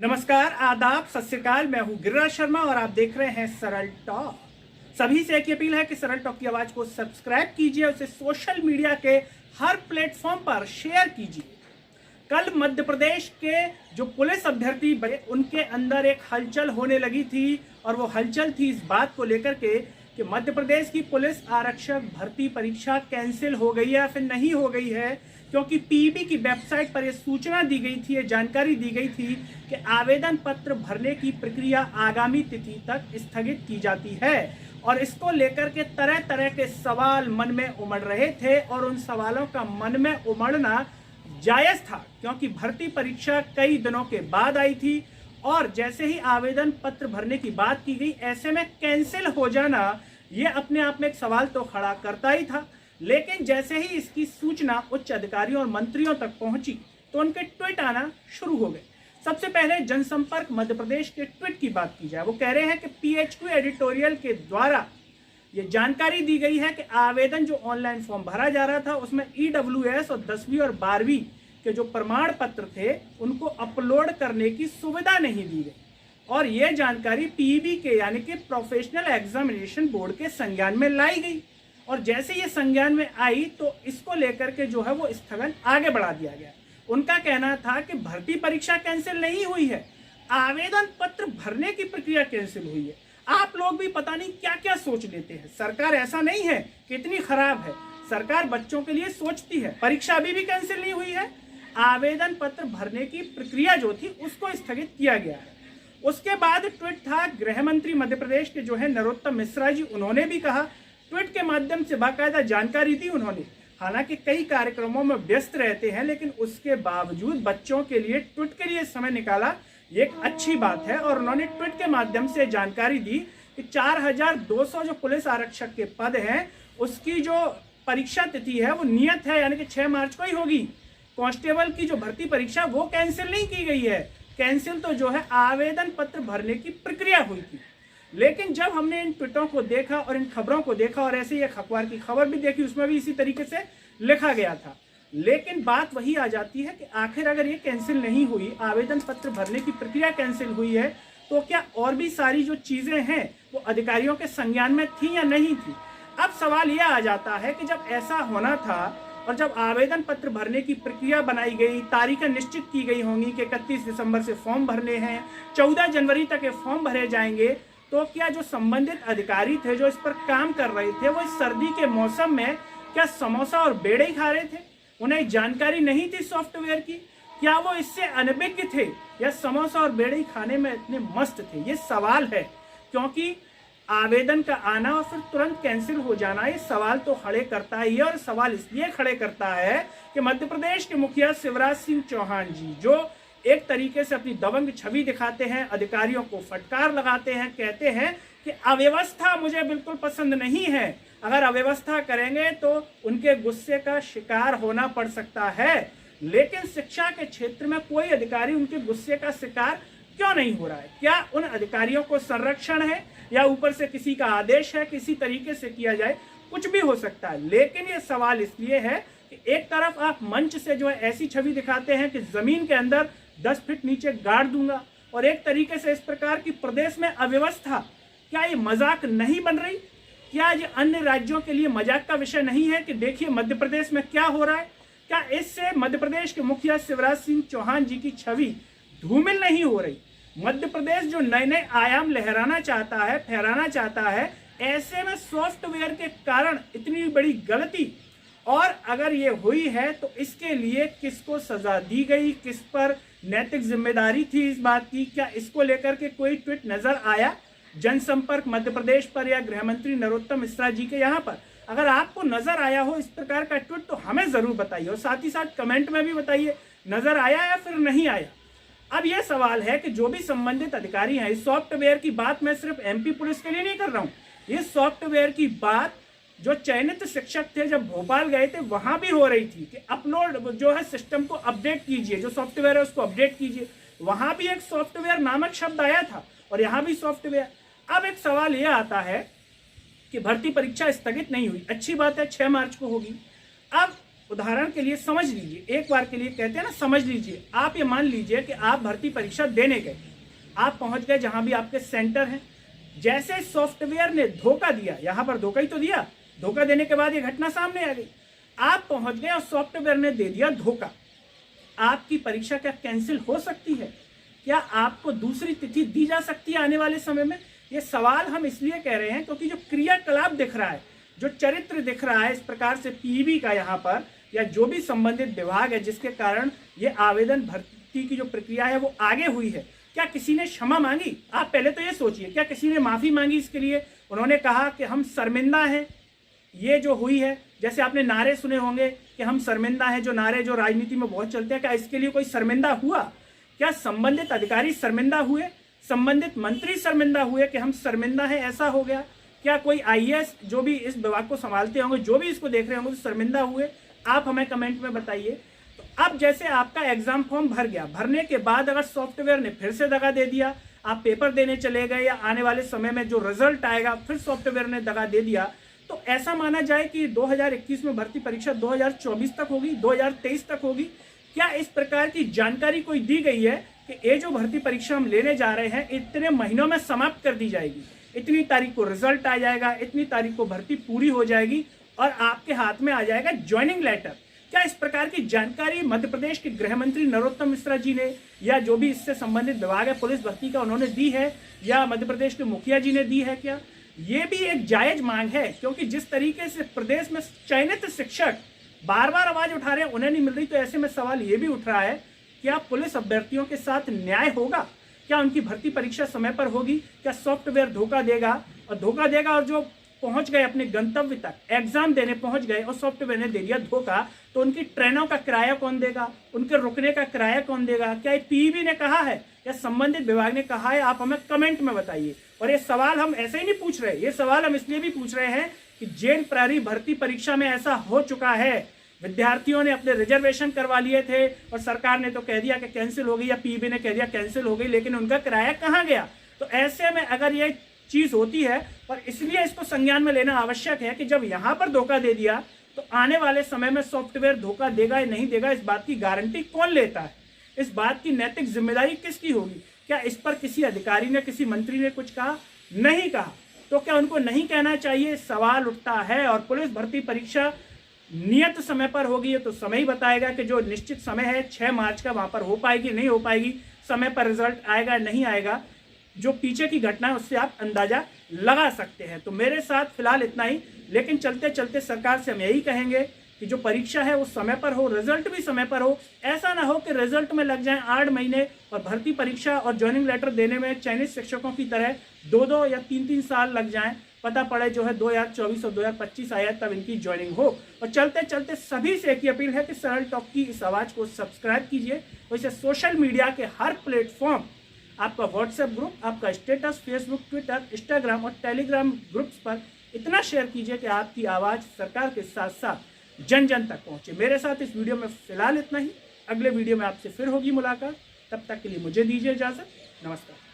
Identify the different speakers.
Speaker 1: नमस्कार, आदाब, सत श्री अकाल। मैं हूं गिरिराज शर्मा और आप देख रहे हैं सरल टॉक। सभी से एक अपील है कि सरल टॉक की आवाज को सब्सक्राइब कीजिए, उसे सोशल मीडिया के हर प्लेटफॉर्म पर शेयर कीजिए। कल मध्य प्रदेश के जो पुलिस अभ्यर्थी बने उनके अंदर एक हलचल होने लगी थी और वो हलचल थी इस बात को लेकर के कि मध्य प्रदेश की पुलिस आरक्षक भर्ती परीक्षा कैंसिल हो गई है या फिर नहीं हो गई है, क्योंकि पीईबी की वेबसाइट पर यह सूचना दी गई थी, ये जानकारी दी गई थी कि आवेदन पत्र भरने की प्रक्रिया आगामी तिथि तक स्थगित की जाती है। और इसको लेकर के तरह तरह के सवाल मन में उमड़ रहे थे और उन सवालों का मन में उमड़ना जायज था, क्योंकि भर्ती परीक्षा कई दिनों के बाद आई थी और जैसे ही आवेदन पत्र भरने की बात की गई, ऐसे में कैंसिल हो जाना ये अपने आप में एक सवाल तो खड़ा करता ही था। लेकिन जैसे ही इसकी सूचना उच्च अधिकारियों और मंत्रियों तक पहुंची तो उनके ट्वीट आना शुरू हो गए। सबसे पहले जनसंपर्क मध्य प्रदेश के ट्वीट की बात की जाए, वो कह रहे हैं कि पीएचक्यू एडिटोरियल के द्वारा ये जानकारी दी गई है कि आवेदन जो ऑनलाइन फॉर्म भरा जा रहा था उसमें ईडब्ल्यूएस और 10वीं और 12वीं के जो प्रमाण पत्र थे उनको अपलोड करने की सुविधा नहीं दी गई और ये जानकारी पीईबी के यानी कि प्रोफेशनल एग्जामिनेशन बोर्ड के संज्ञान में लाई गई। और जैसे ये संज्ञान में आई तो इसको लेकर के जो है वो स्थगन आगे बढ़ा दिया गया। उनका कहना था कि भर्ती परीक्षा कैंसिल नहीं हुई है, आवेदन पत्र भरने की प्रक्रिया कैंसिल हुई है। आप लोग भी पता नहीं क्या क्या सोच लेते हैं। सरकार ऐसा नहीं है कि इतनी खराब है, सरकार बच्चों के लिए सोचती है। परीक्षा अभी भी कैंसिल नहीं हुई है, आवेदन पत्र भरने की प्रक्रिया जो थी उसको स्थगित किया गया है। उसके बाद ट्वीट था गृह मंत्री मध्य प्रदेश के जो है नरोत्तम मिश्रा जी, उन्होंने भी कहा, ट्वीट के माध्यम से बाकायदा जानकारी दी उन्होंने। हालांकि कई कार्यक्रमों में व्यस्त रहते हैं लेकिन उसके बावजूद बच्चों के लिए ट्वीट के लिए समय निकाला, ये एक अच्छी बात है। और उन्होंने ट्वीट के माध्यम से जानकारी दी कि 4200 जो पुलिस आरक्षक के पद हैं उसकी जो परीक्षा तिथि है वो नियत है, यानी कि 6 मार्च को ही होगी। कांस्टेबल की जो भर्ती परीक्षा वो कैंसिल नहीं की गई है, कैंसिल तो जो है आवेदन पत्र भरने की प्रक्रिया हुई थी। लेकिन जब हमने इन ट्वीटों को देखा और इन खबरों को देखा और ऐसे ही एक अखबार की खबर भी देखी, उसमें भी इसी तरीके से लिखा गया था। लेकिन बात वही आ जाती है कि आखिर अगर ये कैंसिल नहीं हुई, आवेदन पत्र भरने की प्रक्रिया कैंसिल हुई है, तो क्या और भी सारी जो चीजें हैं वो अधिकारियों के संज्ञान में थी या नहीं थी। अब सवाल यह आ जाता है कि जब ऐसा होना था और जब आवेदन पत्र भरने की प्रक्रिया बनाई गई, तारीखें निश्चित की गई होंगी कि 31 दिसंबर से फॉर्म भरने हैं, 14 जनवरी तक ये फॉर्म भरे जाएंगे, तो क्या जो संबंधित अधिकारी थे जो इस पर काम कर रहे थे वो इस सर्दी के मौसम में क्या समोसा और बेड़े ही खा रहे थे? उन्हें जानकारी नहीं थी सॉफ्टवेयर की? क्या वो इससे अनभिज्ञ थे या समोसा और बेड़े ही खाने में इतने मस्त थे? ये सवाल है, क्योंकि आवेदन का आना और फिर तुरंत कैंसिल हो जाना ये सवाल तो खड़े करता ही है। और सवाल इसलिए खड़े करता है कि मध्य प्रदेश के मुखिया शिवराज सिंह चौहान जी जो एक तरीके से अपनी दबंग छवि दिखाते हैं, अधिकारियों को फटकार लगाते हैं, कहते हैं कि अव्यवस्था मुझे बिल्कुल पसंद नहीं है, अगर अव्यवस्था करेंगे तो उनके गुस्से का शिकार होना पड़ सकता है। लेकिन शिक्षा के क्षेत्र में कोई अधिकारी उनके गुस्से का शिकार क्यों नहीं हो रहा है? क्या उन अधिकारियों को संरक्षण है या ऊपर से किसी का आदेश है, किसी तरीके से किया जाए, कुछ भी हो सकता है। लेकिन ये सवाल इसलिए है कि एक तरफ आप मंच से जो है ऐसी छवि दिखाते हैं कि जमीन के अंदर 10 फीट नीचे गाड़ दूंगा, और एक तरीके से इस प्रकार की प्रदेश में अव्यवस्था, क्या ये मजाक नहीं बन रही? क्या ये अन्य राज्यों के लिए मजाक का विषय नहीं है कि देखिए मध्य प्रदेश में क्या हो रहा है? क्या इससे मध्य प्रदेश के मुखिया शिवराज सिंह चौहान जी की छवि धूमिल नहीं हो रही? मध्य प्रदेश जो नए नए आयाम लहराना चाहता है, फहराना चाहता है, ऐसे में सॉफ्टवेयर के कारण इतनी बड़ी गलती, और अगर ये हुई है तो इसके लिए किसको सजा दी गई, किस पर नैतिक जिम्मेदारी थी इस बात की? क्या इसको लेकर के कोई ट्वीट नजर आया जनसंपर्क मध्य प्रदेश पर या गृह मंत्री नरोत्तम मिश्रा जी के यहाँ पर? अगर आपको नजर आया हो इस प्रकार का ट्वीट तो हमें जरूर बताइए, और साथ ही साथ कमेंट में भी बताइए नजर आया या फिर नहीं आया। अब यह सवाल है कि जो भी संबंधित अधिकारी हैं, इस सॉफ्टवेयर की बात मैं सिर्फ एमपी पुलिस के लिए नहीं कर रहा हूं, इस सॉफ्टवेयर की बात जो चयनित शिक्षक थे जब भोपाल गए थे वहां भी हो रही थी कि अपलोड जो है सिस्टम को अपडेट कीजिए, जो सॉफ्टवेयर है उसको अपडेट कीजिए। वहां भी एक सॉफ्टवेयर नामक शब्द आया था और यहां भी सॉफ्टवेयर। अब एक सवाल यह आता है कि भर्ती परीक्षा स्थगित नहीं हुई, अच्छी बात है, 6 मार्च को होगी। अब उदाहरण के लिए समझ लीजिए, एक बार के लिए कहते हैं ना समझ लीजिए, आप ये मान लीजिए कि आप भर्ती परीक्षा देने गए, आप पहुंच गए जहां भी आपके सेंटर हैं। जैसे सॉफ्टवेयर ने धोखा दिया, यहां पर धोखा ही तो दिया, धोखा देने के बाद ये घटना सामने आ गई, आप पहुंच गए और सॉफ्टवेयर ने दे दिया धोखा। आपकी परीक्षा क्या कैंसिल हो सकती है? क्या आपको दूसरी तिथि दी जा सकती है आने वाले समय में? ये सवाल हम इसलिए कह रहे हैं क्योंकि जो क्रियाकलाप दिख रहा है, जो चरित्र दिख रहा है इस प्रकार से पीईबी का यहाँ पर, या जो भी संबंधित विभाग है जिसके कारण ये आवेदन भर्ती की जो प्रक्रिया है वो आगे हुई है, क्या किसी ने क्षमा मांगी? आप पहले तो ये सोचिए, क्या किसी ने माफी मांगी इसके लिए? उन्होंने कहा कि हम शर्मिंदा हैं, ये जो हुई है, जैसे आपने नारे सुने होंगे कि हम शर्मिंदा हैं, जो नारे जो राजनीति में बहुत चलते हैं, क्या इसके लिए कोई शर्मिंदा हुआ? क्या संबंधित अधिकारी शर्मिंदा हुए? संबंधित मंत्री शर्मिंदा हुए कि हम शर्मिंदा हैं, ऐसा हो गया? क्या कोई आईएएस जो भी इस विभाग को संभालते होंगे, जो भी इसको देख रहे होंगे, तो शर्मिंदा हुए? आप हमें कमेंट में बताइए। तो अब जैसे आपका एग्जाम फॉर्म भर गया, भरने के बाद अगर सॉफ्टवेयर ने फिर से दगा दे दिया, आप पेपर देने चले गए, या आने वाले समय में जो रिजल्ट आएगा फिर सॉफ्टवेयर ने दगा दे दिया, तो ऐसा माना जाए कि 2021 में भर्ती परीक्षा 2024 तक होगी, 2023 तक होगी? क्या इस प्रकार की जानकारी कोई दी गई है कि ये जो भर्ती परीक्षा हम लेने जा रहे हैं इतने महीनों में समाप्त कर दी जाएगी, इतनी तारीख को रिजल्ट आ जाएगा, इतनी तारीख को भर्ती पूरी हो जाएगी और आपके हाथ में आ जाएगा ज्वाइनिंग लेटर? क्या इस प्रकार की जानकारी मध्य प्रदेश के गृह मंत्री नरोत्तम मिश्रा जी ने, या जो भी इससे संबंधित विभाग है पुलिस भर्ती का, उन्होंने दी है, या मध्य प्रदेश के मुखिया जी ने दी है? क्या ये भी एक जायज मांग है? क्योंकि जिस तरीके से प्रदेश में चयनित शिक्षक बार बार आवाज उठा रहे हैं, उन्हें नहीं मिल रही, तो ऐसे में सवाल ये भी उठ रहा है, क्या पुलिस अभ्यर्थियों के साथ न्याय होगा? क्या उनकी भर्ती परीक्षा समय पर होगी? क्या सॉफ्टवेयर धोखा देगा और जो पहुंच गए अपने गंतव्य तक, एग्जाम देने पहुंच गए और सॉफ्टवेयर ने दे दिया धोखा, तो उनकी ट्रेनों का किराया कौन देगा? उनके रुकने का किराया कौन देगा? क्या ये पीईबी ने कहा है या संबंधित विभाग ने कहा है? आप हमें कमेंट में बताइए। और ये सवाल हम ऐसे ही नहीं पूछ रहे, ये सवाल हम इसलिए भी पूछ रहे हैं कि जेल प्रहरी भर्ती परीक्षा में ऐसा हो चुका है, विद्यार्थियों ने अपने रिजर्वेशन करवा लिए थे और सरकार ने तो कह दिया कि कैंसिल हो गई, या पीईबी ने कह दिया कैंसिल हो गई, लेकिन उनका किराया कहाँ गया? तो ऐसे में अगर ये चीज होती है, और इसलिए इसको संज्ञान में लेना आवश्यक है कि जब यहां पर धोखा दे दिया तो आने वाले समय में सॉफ्टवेयर धोखा देगा या नहीं देगा, इस बात की गारंटी कौन लेता है? इस बात की नैतिक जिम्मेदारी किसकी होगी? क्या इस पर किसी अधिकारी ने, किसी मंत्री ने कुछ कहा? नहीं कहा। तो क्या उनको नहीं कहना चाहिए? सवाल उठता है। और पुलिस भर्ती परीक्षा नियत समय पर होगी, ये तो समय ही बताएगा कि जो निश्चित समय है 6 मार्च का, वहां पर हो पाएगी नहीं हो पाएगी, समय पर रिजल्ट आएगा नहीं आएगा, जो पीछे की घटना है उससे आप अंदाजा लगा सकते हैं। तो मेरे साथ फिलहाल इतना ही, लेकिन चलते चलते सरकार से हम यही कहेंगे कि जो परीक्षा है वो समय पर हो, रिजल्ट भी समय पर हो। ऐसा ना हो कि रिजल्ट में लग जाए 8 महीने और भर्ती परीक्षा और ज्वाइनिंग लेटर देने में चयनित शिक्षकों की तरह 2-2 या 3-3 साल लग जाएं, पता पड़े जो है 2024 और 2025 आया तब इनकी ज्वाइनिंग हो। और चलते चलते सभी से एक ही अपील है कि सरल टॉक की इस आवाज़ को सब्सक्राइब कीजिए। वैसे सोशल मीडिया के हर प्लेटफॉर्म, आपका व्हाट्सएप ग्रुप, आपका स्टेटस, फेसबुक, ट्विटर, इंस्टाग्राम और टेलीग्राम ग्रुप्स पर इतना शेयर कीजिए कि आपकी आवाज़ सरकार के साथ साथ जन जन तक पहुंचे। मेरे साथ इस वीडियो में फिलहाल इतना ही। अगले वीडियो में आपसे फिर होगी मुलाकात, तब तक के लिए मुझे दीजिए इजाज़त। नमस्कार।